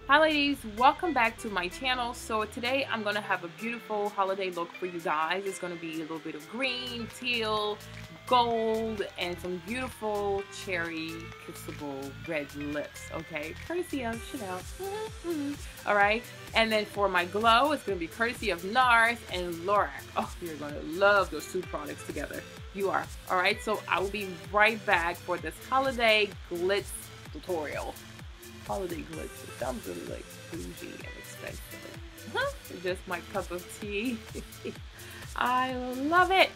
Hi ladies, welcome back to my channel. So today I'm going to have a beautiful holiday look for you guys. It's going to be a little bit of green, teal, gold, and some beautiful cherry kissable red lips, okay? Courtesy of Chanel. Alright, and then for my glow, it's going to be courtesy of NARS and Loreal. Oh, you're going to love those two products together. You are. Alright, so I will be right back for this holiday glitz tutorial. Holiday glitz. It sounds really like bougie and expensive. It's just my cup of tea. I love it.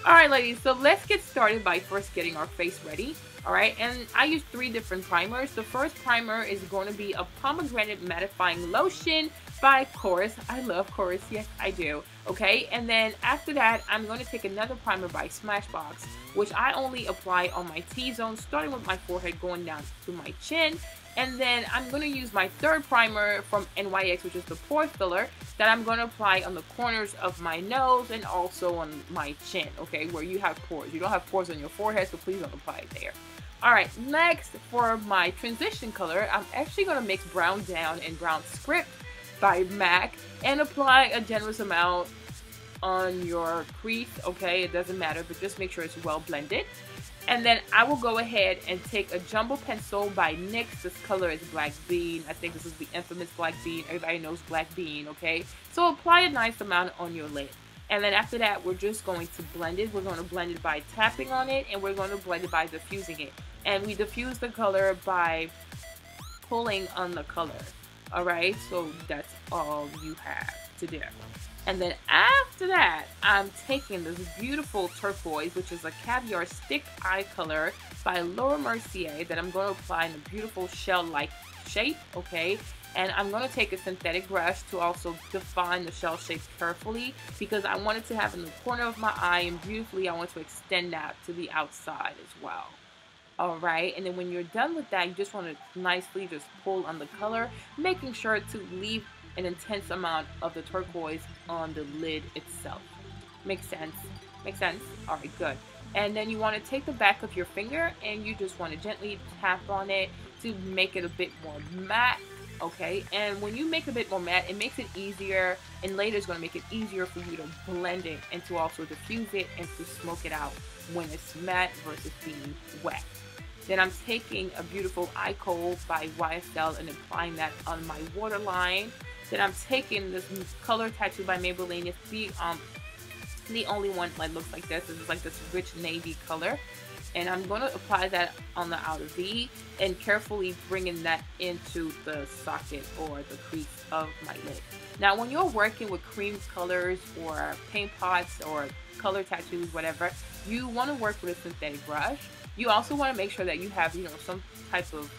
Alright ladies, so let's get started by first getting our face ready. Alright, and I use 3 different primers. The first primer is going to be a pomegranate mattifying lotion by Chorus. I love Chorus, yes I do. Okay, and then after that, I'm going to take another primer by Smashbox, which I only apply on my T-zone, starting with my forehead, going down to my chin. And then I'm going to use my third primer from NYX, which is the Pore Filler, that I'm going to apply on the corners of my nose and also on my chin, okay, where you have pores. You don't have pores on your forehead, so please don't apply it there. Alright, next for my transition color, I'm actually going to mix Brown Down and Brown Script by MAC and apply a generous amount on your crease, okay, it doesn't matter, but just make sure it's well blended. And then I will go ahead and take a jumbo pencil by NYX. This color is Black Bean. I think this is the infamous Black Bean. Everybody knows Black Bean, okay? So apply a nice amount on your lid. And then after that, we're just going to blend it. We're going to blend it by tapping on it, and we're going to blend it by diffusing it. And we diffuse the color by pulling on the color. Alright, so that's all you have to do. And then after that, I'm taking this beautiful turquoise, which is a caviar stick eye color by Laura Mercier, that I'm going to apply in a beautiful shell-like shape, okay? And I'm going to take a synthetic brush to also define the shell shape carefully, because I want it to have in the corner of my eye, and beautifully I want to extend that to the outside as well. Alright, and then when you're done with that, you just want to nicely just pull on the color, making sure to leave an intense amount of the turquoise on the lid itself. Makes sense? Makes sense? Alright, good. And then you want to take the back of your finger and you just want to gently tap on it to make it a bit more matte. Okay, and when you make it a bit more matte, it makes it easier, and later it's going to make it easier for you to blend it and to also diffuse it and to smoke it out when it's matte versus being wet. Then I'm taking a beautiful eye kohl by YSL and applying that on my waterline. Then I'm taking this color tattoo by Maybelline. It's the only one that looks like this. It's like this rich navy color. And I'm going to apply that on the outer V and carefully bringing that into the socket or the crease of my lid. Now, when you're working with cream colors or paint pots or color tattoos, whatever, you want to work with a synthetic brush. You also want to make sure that you have, some type of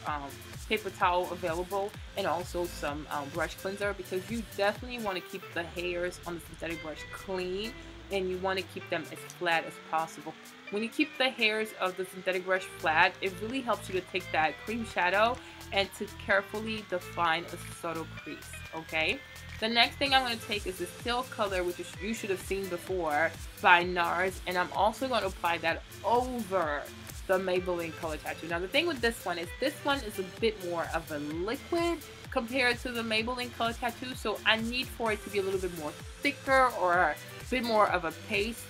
paper towel available, and also some brush cleanser, because you definitely want to keep the hairs on the synthetic brush clean, and you want to keep them as flat as possible. When you keep the hairs of the synthetic brush flat, it really helps you to take that cream shadow and to carefully define a subtle crease, okay? The next thing I'm going to take is this teal color, which you should have seen before, by NARS, and I'm also going to apply that over the Maybelline color tattoo. Now the thing with this one is a bit more of a liquid compared to the Maybelline color tattoo, so I need for it to be a little bit more thicker or a bit more of a paste,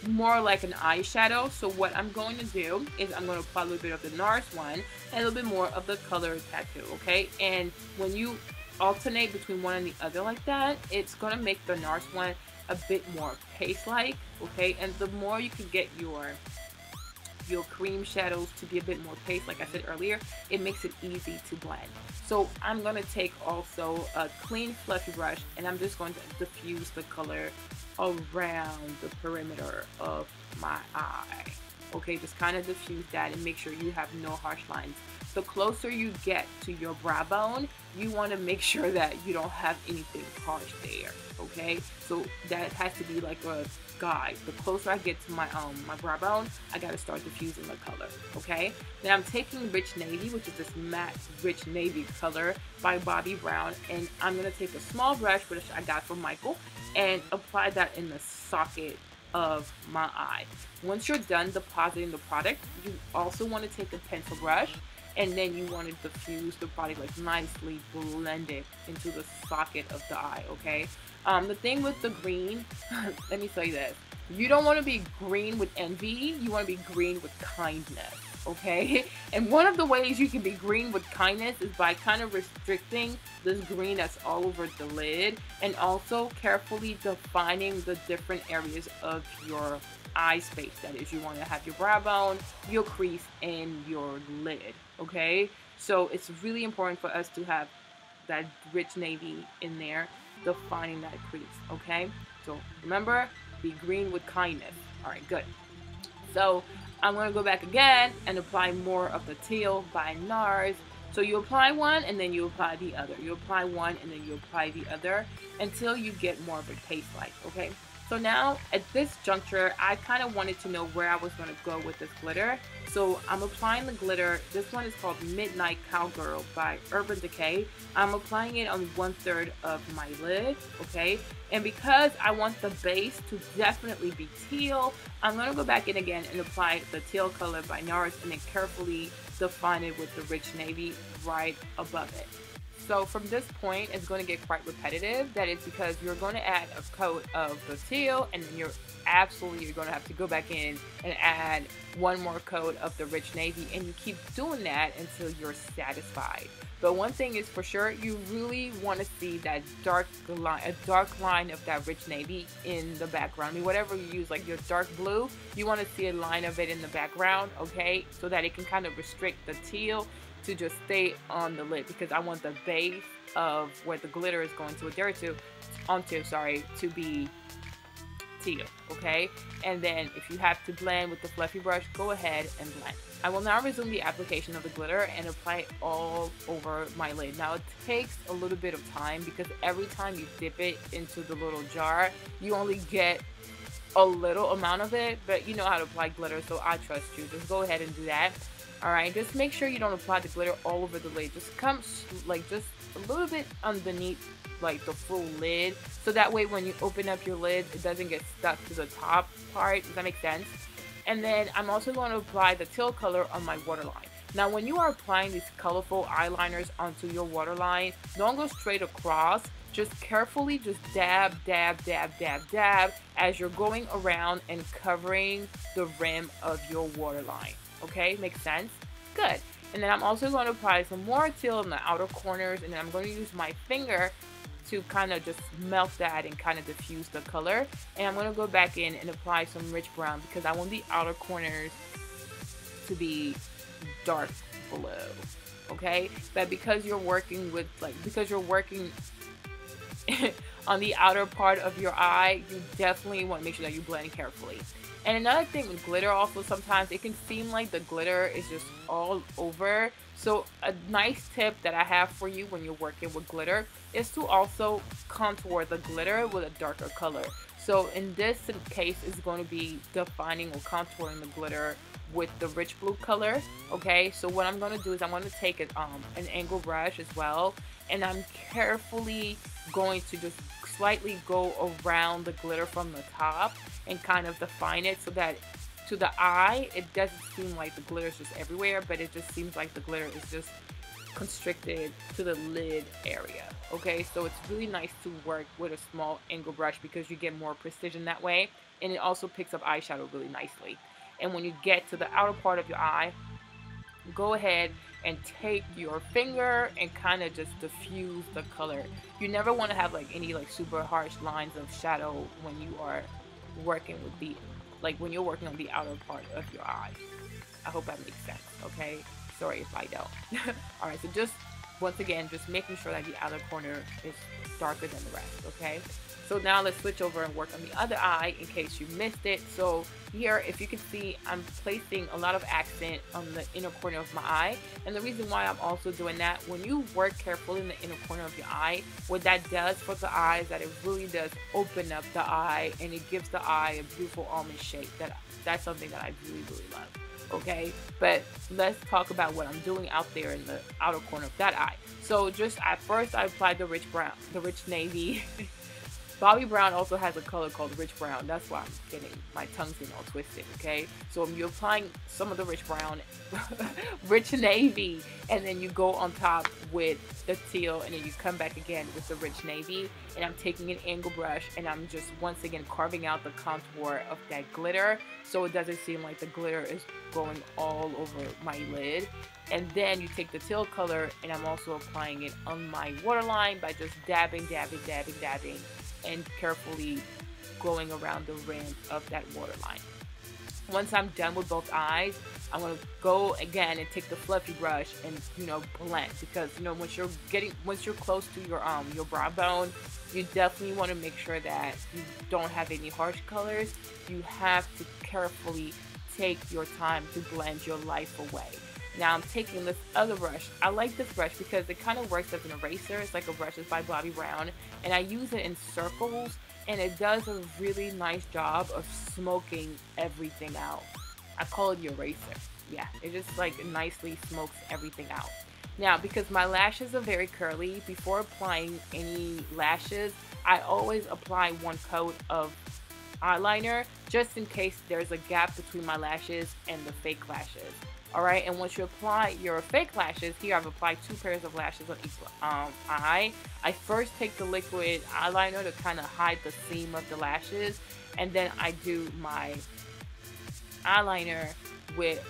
more like an eyeshadow. So what I'm going to do is I'm going to apply a little bit of the NARS one and a little bit more of the color tattoo, okay? And when you alternate between one and the other like that, it's going to make the NARS one a bit more paste-like, okay? And the more you can get your cream shadows to be a bit more paste, like I said earlier, it makes it easy to blend. So I'm going to take also a clean fluffy brush, and I'm just going to diffuse the color around the perimeter of my eye. Okay, just kind of diffuse that and make sure you have no harsh lines. The closer you get to your brow bone, you want to make sure that you don't have anything harsh there, okay? So that has to be like a guide. The closer I get to my brow bone, I gotta start diffusing the color, okay? Then I'm taking Rich Navy, which is this matte rich navy color by Bobbi Brown, and I'm gonna take a small brush, which I got from Michael, and apply that in the socket of my eye. Once you're done depositing the product, you also want to take a pencil brush and then you want to diffuse the product, like nicely blend it into the socket of the eye, okay? The thing with the green, let me tell you this. You don't want to be green with envy, you want to be green with kindness, okay? And one of the ways you can be green with kindness is by kind of restricting this green that's all over the lid, and also carefully defining the different areas of your eye space. That is, you want to have your brow bone, your crease, and your lid, okay? So it's really important for us to have that rich navy in there, defining that crease, okay? So remember, be green with kindness. All right, good. So I'm going to go back again and apply more of the teal by NARS. So you apply one and then you apply the other. You apply one and then you apply the other until you get more of a paste-like, okay? So now at this juncture, I kind of wanted to know where I was going to go with this glitter. So I'm applying the glitter. This one is called Midnight Cowgirl by Urban Decay. I'm applying it on 1/3 of my lid, okay? And because I want the base to definitely be teal, I'm going to go back in again and apply the teal color by NARS and then carefully define it with the rich navy right above it. So from this point, it's going to get quite repetitive. That is because you're going to add a coat of the teal, and then you're going to have to go back in and add one more coat of the rich navy, and you keep doing that until you're satisfied. But one thing is for sure, you really want to see that dark line of that rich navy in the background. I mean, whatever you use, like your dark blue, you want to see a line of it in the background, okay? So that it can kind of restrict the teal to just stay on the lid, because I want the base of where the glitter is going to adhere to be teal, okay? And then if you have to blend with the fluffy brush, go ahead and blend. I will now resume the application of the glitter and apply it all over my lid. Now it takes a little bit of time because every time you dip it into the little jar, you only get a little amount of it, but you know how to apply glitter, so I trust you. Just go ahead and do that. Alright, just make sure you don't apply the glitter all over the lid. Just come like just a little bit underneath like the full lid, so that way when you open up your lid, it doesn't get stuck to the top part. Does that make sense? And then I'm also going to apply the teal color on my waterline. Now when you are applying these colorful eyeliners onto your waterline, don't go straight across. Just carefully just dab, dab, dab, dab, dab as you're going around and covering the rim of your waterline. Okay, makes sense? Good. And then I'm also going to apply some more teal in the outer corners, and then I'm going to use my finger to kind of just melt that and kind of diffuse the color. And I'm going to go back in and apply some rich brown because I want the outer corners to be dark blue. Okay, but because you're working with on the outer part of your eye, you definitely want to make sure that you blend carefully. And another thing with glitter also, sometimes it can seem like the glitter is just all over. So a nice tip that I have for you when you're working with glitter is to also contour the glitter with a darker color. So in this case, it's going to be defining or contouring the glitter with the rich blue color. Okay, so what I'm going to do is I'm going to take an angle brush as well, and I'm carefully going to just slightly go around the glitter from the top and kind of define it so that to the eye it doesn't seem like the glitter is just everywhere, but it just seems like the glitter is just constricted to the lid area. Okay, so it's really nice to work with a small angle brush because you get more precision that way, and it also picks up eyeshadow really nicely. And when you get to the outer part of your eye, go ahead and take your finger and kind of just diffuse the color. You never want to have like any like super harsh lines of shadow when you are working with the when you're working on the outer part of your eye. I hope that makes sense. Okay, sorry if I don't. All right, so just once again, just making sure that the outer corner is darker than the rest. Okay, so now let's switch over and work on the other eye in case you missed it. So here, if you can see, I'm placing a lot of accent on the inner corner of my eye. And the reason why I'm also doing that, when you work carefully in the inner corner of your eye, what that does for the eye is that it really does open up the eye, and it gives the eye a beautiful almond shape. That's something that I really, really love. Okay, but let's talk about what I'm doing out there in the outer corner of that eye. So just at first I applied the rich brown, the rich navy Bobbi Brown also has a color called Rich Brown. That's why my tongue's getting all twisted, okay? So you're applying some of the Rich Brown, Rich Navy, and then you go on top with the teal, and then you come back again with the Rich Navy, and I'm taking an angle brush, and I'm just once again carving out the contour of that glitter, so it doesn't seem like the glitter is going all over my lid. And then you take the teal color, and I'm also applying it on my waterline by just dabbing, dabbing, dabbing, dabbing, and carefully going around the rim of that waterline. Once I'm done with both eyes, I'm gonna go again and take the fluffy brush and, you know, blend, because, you know, once you're close to your brow bone, you definitely want to make sure that you don't have any harsh colors. You have to carefully take your time to blend your life away. Now I'm taking this other brush. I like this brush because it kind of works as an eraser. It's like a brush that's by Bobbi Brown, and I use it in circles, and it does a really nice job of smoking everything out. I call it the eraser. Yeah, it just like nicely smokes everything out. Now, because my lashes are very curly, before applying any lashes, I always apply one coat of eyeliner just in case there's a gap between my lashes and the fake lashes. Alright, and once you apply your fake lashes, here I've applied 2 pairs of lashes on each eye. I first take the liquid eyeliner to kind of hide the seam of the lashes, and then I do my eyeliner with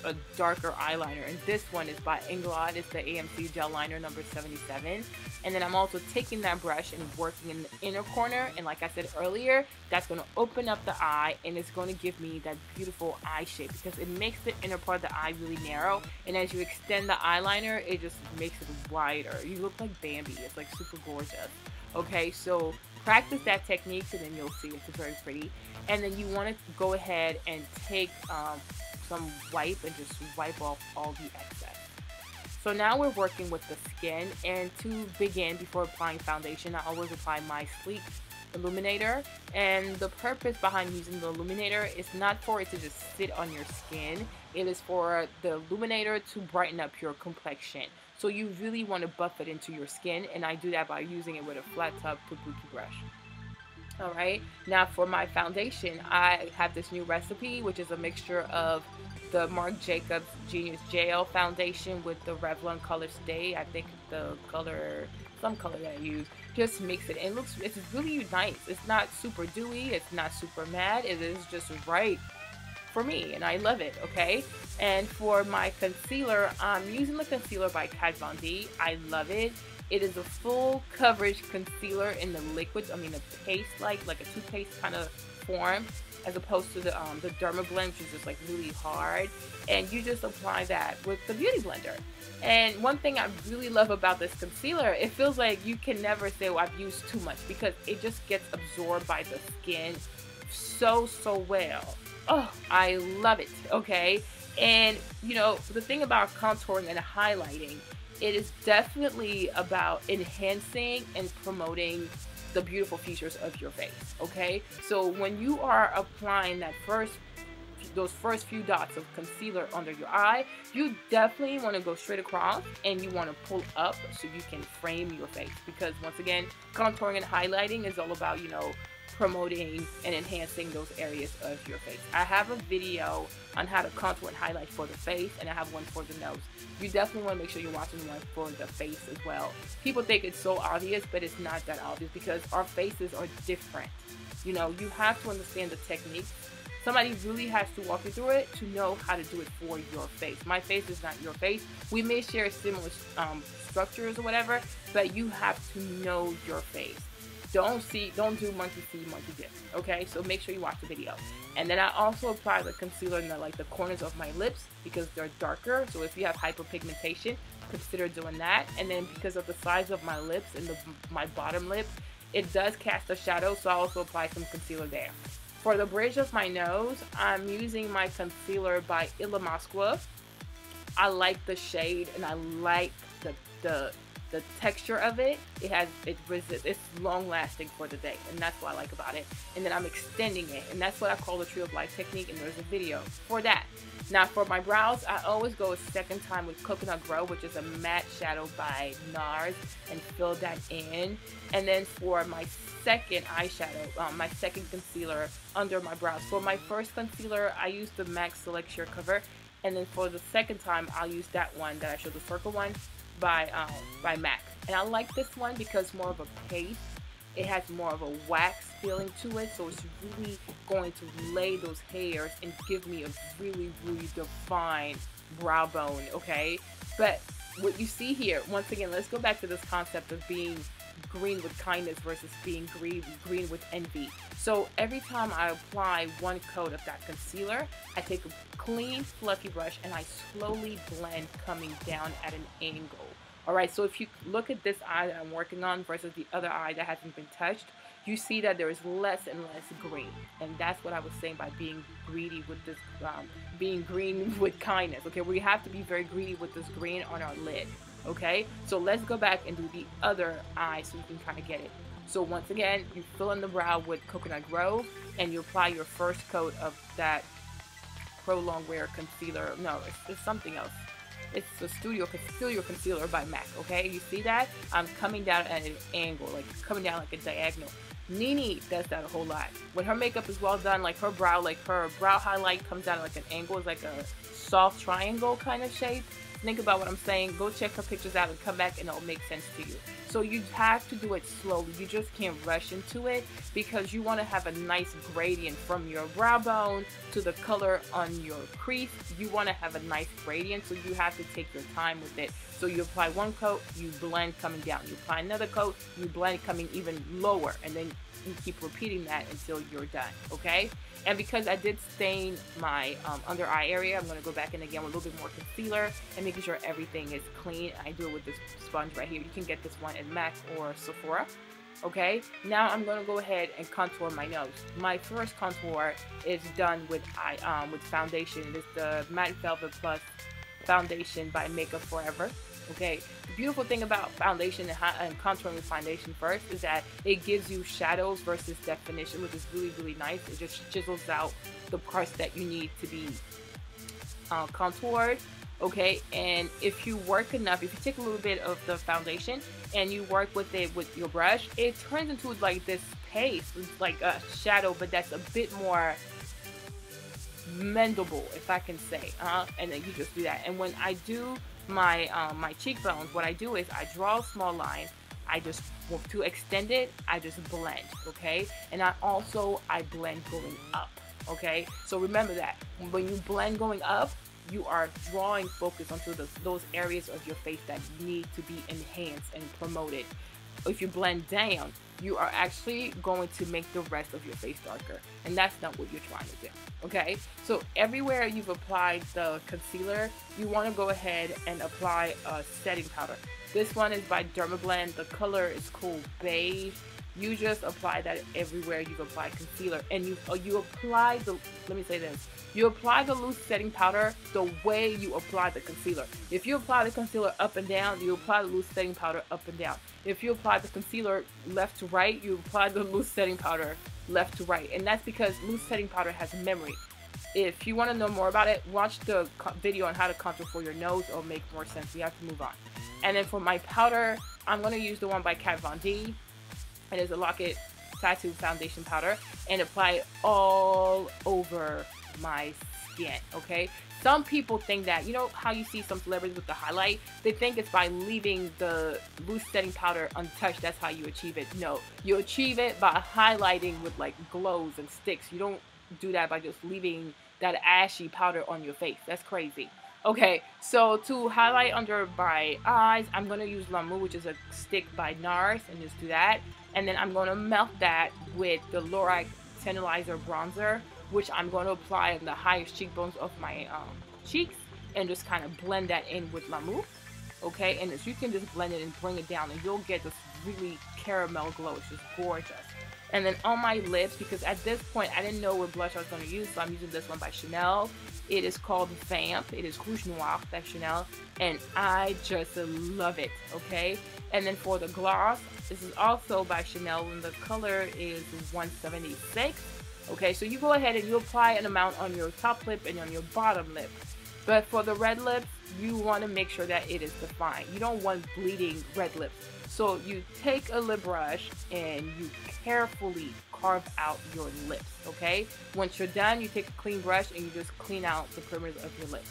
a darker eyeliner, and this one is by Inglot. It's the AMC Gel Liner number 77. And then I'm also taking that brush and working in the inner corner, and like I said earlier, that's going to open up the eye, and it's going to give me that beautiful eye shape, because it makes the inner part of the eye really narrow, and as you extend the eyeliner, it just makes it wider. You look like Bambi. It's like super gorgeous. Okay, so practice that technique, and then you'll see it's very pretty. And then you want to go ahead and take some wipe and just wipe off all the excess. So now we're working with the skin, and to begin, before applying foundation, I always apply my sleek illuminator. And the purpose behind using the illuminator is not for it to just sit on your skin. It is for the illuminator to brighten up your complexion. So you really want to buff it into your skin, and I do that by using it with a flat top kabuki brush. Alright, now for my foundation, I have this new recipe, which is a mixture of the Marc Jacobs Genius Gel foundation with the Revlon Color Stay. I think the color, some color that I use, just mix it, and it's really nice. It's not super dewy, it's not super matte, it is just right for me, and I love it, okay? And for my concealer, I'm using the concealer by Kat Von D. I love it. It is a full coverage concealer in the liquid, I mean a paste, like a toothpaste kind of form, as opposed to the Derma Blend, which is just like really hard. And you just apply that with the Beauty Blender. And one thing I really love about this concealer, it feels like you can never say, well, I've used too much, because it just gets absorbed by the skin so well. Oh, I love it, okay? And you know, the thing about contouring and highlighting, it is definitely about enhancing and promoting the beautiful features of your face, okay? So when you are applying those first few dots of concealer under your eye, you definitely want to go straight across, and you want to pull up so you can frame your face, because once again, contouring and highlighting is all about, you know, promoting and enhancing those areas of your face. I have a video on how to contour and highlight for the face, and I have one for the nose. You definitely want to make sure you're watching one for the face as well. People think it's so obvious, but it's not that obvious, because our faces are different. You know, you have to understand the techniques. Somebody really has to walk you through it to know how to do it for your face. My face is not your face. We may share similar structures or whatever, but you have to know your face. Don't do monkey see, monkey dip, okay? So make sure you watch the video. And then I also apply the concealer in the corners of my lips, because they're darker. So if you have hyperpigmentation, consider doing that. And then because of the size of my lips and my bottom lip, it does cast a shadow, so I also apply some concealer there. For the bridge of my nose, I'm using my concealer by Illuminator. I like the shade, and I like the the texture of it, it's long lasting for the day, and that's what I like about it. And then I'm extending it, and that's what I call the Tree of Life technique, and there's a video for that. Now for my brows, I always go a second time with Coconut Grove, which is a matte shadow by NARS, and fill that in. And then for my second eyeshadow, my second concealer under my brows. For my first concealer, I used the MAC Select Sheer Cover, and then for the second time, I'll use that one that I showed, the circle one by MAC. And I like this one because it's more of a paste. It has more of a wax feeling to it, so it's really going to lay those hairs and give me a really, really defined brow bone, okay? But what you see here, once again, let's go back to this concept of being green with kindness versus being green with envy. So every time I apply one coat of that concealer, I take a clean, fluffy brush and I slowly blend coming down at an angle. Alright, so if you look at this eye that I'm working on versus the other eye that hasn't been touched, you see that there is less and less green. And that's what I was saying by being greedy with this, being green with kindness. Okay, we have to be very greedy with this green on our lid. Okay, so let's go back and do the other eye so you can kind of get it. So once again, you fill in the brow with Coconut Grove and you apply your first coat of that Pro Longwear concealer. No, it's something else. It's the Studio Concealer by MAC, okay? You see that? I'm coming down at an angle, like coming down like a diagonal. Nene does that a whole lot. When her makeup is well done, like her brow highlight comes down like an angle. It's like a soft triangle kind of shape. Think about what I'm saying. Go check her pictures out and come back and it'll make sense to you. So you have to do it slowly. You just can't rush into it because you want to have a nice gradient from your brow bone to the color on your crease. You want to have a nice gradient, so you have to take your time with it. So you apply one coat, you blend coming down. You apply another coat, you blend coming even lower, and then you keep repeating that until you're done, okay? And because I did stain my under eye area, I'm going to go back in again with a little bit more concealer and making sure everything is clean. I do it with this sponge right here. You can get this one at MAC or Sephora, okay? Now I'm going to go ahead and contour my nose. My first contour is done with foundation. It is the Matte Velvet Plus foundation by Makeup Forever. Okay, the beautiful thing about foundation and contouring with foundation first is that it gives you shadows versus definition, which is really, really nice. It just chisels out the parts that you need to be contoured. Okay, and if you work enough, if you take a little bit of the foundation and you work with it with your brush, it turns into like this paste. It's like a shadow, but that's a bit more mendable, if I can say. And then you just do that. And when I do my cheekbones, what I do is I draw a small line. I just, to extend it, I just blend, okay? And I blend going up, okay? So remember that when you blend going up, you are drawing focus onto those areas of your face that need to be enhanced and promoted. If you blend down, you are actually going to make the rest of your face darker, and that's not what you're trying to do, okay? So everywhere you've applied the concealer, you want to go ahead and apply a setting powder. This one is by Dermablend. The color is called Beige. You just apply that everywhere you've applied concealer, and you apply the, let me say this, you apply the loose setting powder the way you apply the concealer. If you apply the concealer up and down, you apply the loose setting powder up and down. If you apply the concealer left to right, you apply the loose setting powder left to right. And that's because loose setting powder has memory. If you want to know more about it, watch the video on how to contour for your nose. It'll make more sense. We have to move on. And then for my powder, I'm going to use the one by Kat Von D. It is a Lock-It Tattoo Foundation Powder, and apply it all over my skin, okay? Some people think that, you know how you see some celebrities with the highlight? They think it's by leaving the loose setting powder untouched, that's how you achieve it. No, you achieve it by highlighting with like glows and sticks. You don't do that by just leaving that ashy powder on your face. That's crazy. Okay, so to highlight under my eyes, I'm going to use Lamu, which is a stick by NARS, and just do that. And then I'm going to melt that with the Loreal Tenderizer Bronzer, which I'm going to apply on the highest cheekbones of my cheeks, and just kind of blend that in with Lamu. Okay, and you can just blend it and bring it down, and you'll get this really caramel glow. It's just gorgeous. And then on my lips, because at this point I didn't know what blush I was going to use, so I'm using this one by Chanel. It is called Vamp. It is Rouge Noir by Chanel, and I just love it, okay? And then for the gloss, this is also by Chanel, and the color is 176. Okay, so you go ahead and you apply an amount on your top lip and on your bottom lip. But for the red lips, you want to make sure that it is defined. You don't want bleeding red lips. So you take a lip brush and you carefully carve out your lips, okay? Once you're done, you take a clean brush and you just clean out the perimeter of your lips.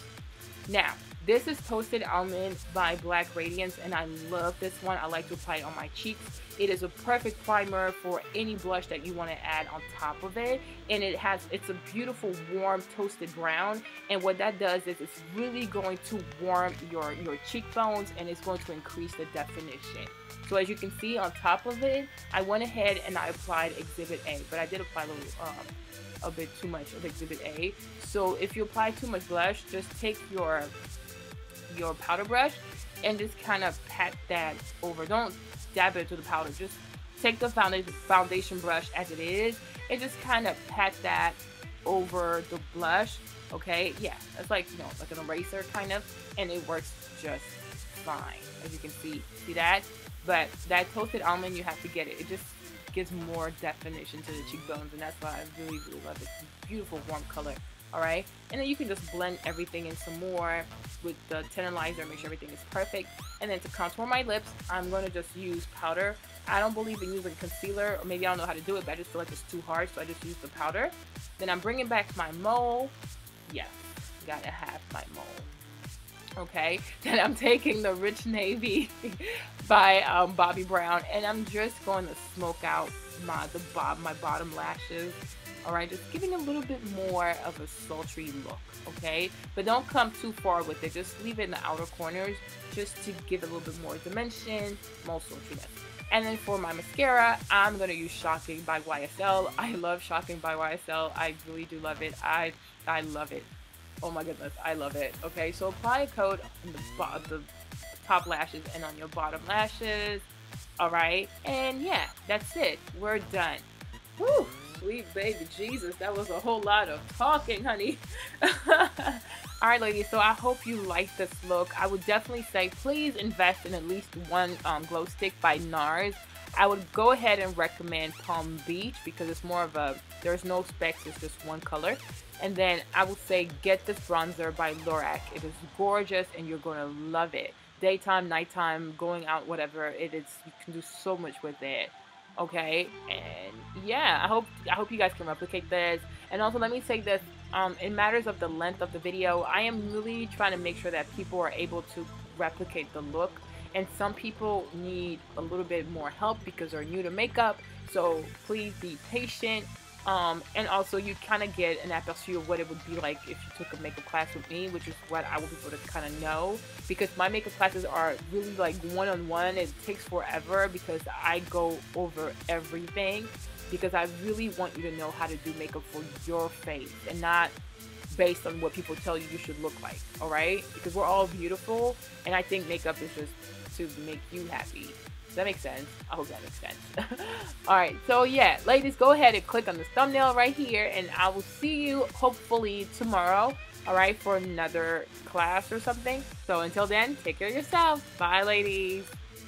Now, this is Toasted Almond by Black Radiance, and I love this one. I like to apply it on my cheeks. It is a perfect primer for any blush that you want to add on top of it, and it's a beautiful warm toasted brown, and what that does is it's really going to warm your cheekbones, and it's going to increase the definition. So as you can see on top of it, I went ahead and I applied Exhibit A, but I did apply a bit too much of Exhibit A. So if you apply too much blush, just take your powder brush and just kind of pat that over. Don't dab it to the powder. Just take the foundation brush as it is and just kind of pat that over the blush. Okay, yeah, it's like, you know, like an eraser kind of, and it works just fine. As you can see that. But that Toasted Almond, you have to get it. It just gives more definition to the cheekbones, and that's why I really, really love it. It's a beautiful warm color. Alright, and then you can just blend everything in some more with the tenderizer, make sure everything is perfect. And then to contour my lips, I'm going to just use powder. I don't believe in using concealer, or maybe I don't know how to do it, but I just feel like it's too hard, so I just use the powder. Then I'm bringing back my mole. Yes, gotta have my mole. Okay, then I'm taking the Rich Navy by Bobbi Brown, and I'm just going to smoke out my bottom lashes. Alright, just giving a little bit more of a sultry look, okay? But don't come too far with it. Just leave it in the outer corners just to give it a little bit more dimension, more sultriness. And then for my mascara, I'm going to use Shocking by YSL. I love Shocking by YSL. I really do love it. I love it. Oh my goodness, I love it. Okay, so apply a coat on the top lashes and on your bottom lashes. Alright, and yeah, that's it. We're done. Whew. Sweet baby Jesus, that was a whole lot of talking, honey. Alright ladies, so I hope you like this look. I would definitely say please invest in at least one glow stick by NARS. I would go ahead and recommend Palm Beach because it's more of a, there's no specs, it's just one color. And then I would say get this bronzer by Loreal. It is gorgeous and you're going to love it. Daytime, nighttime, going out, whatever, it is, you can do so much with it. Okay, and yeah, I hope you guys can replicate this. And also let me say this, in matters of the length of the video, I am really trying to make sure that people are able to replicate the look, and some people need a little bit more help because they're new to makeup, so please be patient. And also you kind of get an aperçu of what it would be like if you took a makeup class with me, which is what I want people to kind of know, because my makeup classes are really like one-on-one. It takes forever because I go over everything, because I really want you to know how to do makeup for your face and not based on what people tell you should look like. All right, because we're all beautiful, and I think makeup is just to make you happy. Does that make sense? I hope that makes sense. Alright, so yeah, ladies, go ahead and click on this thumbnail right here, and I will see you hopefully tomorrow, alright, for another class or something. So until then, take care of yourself. Bye, ladies.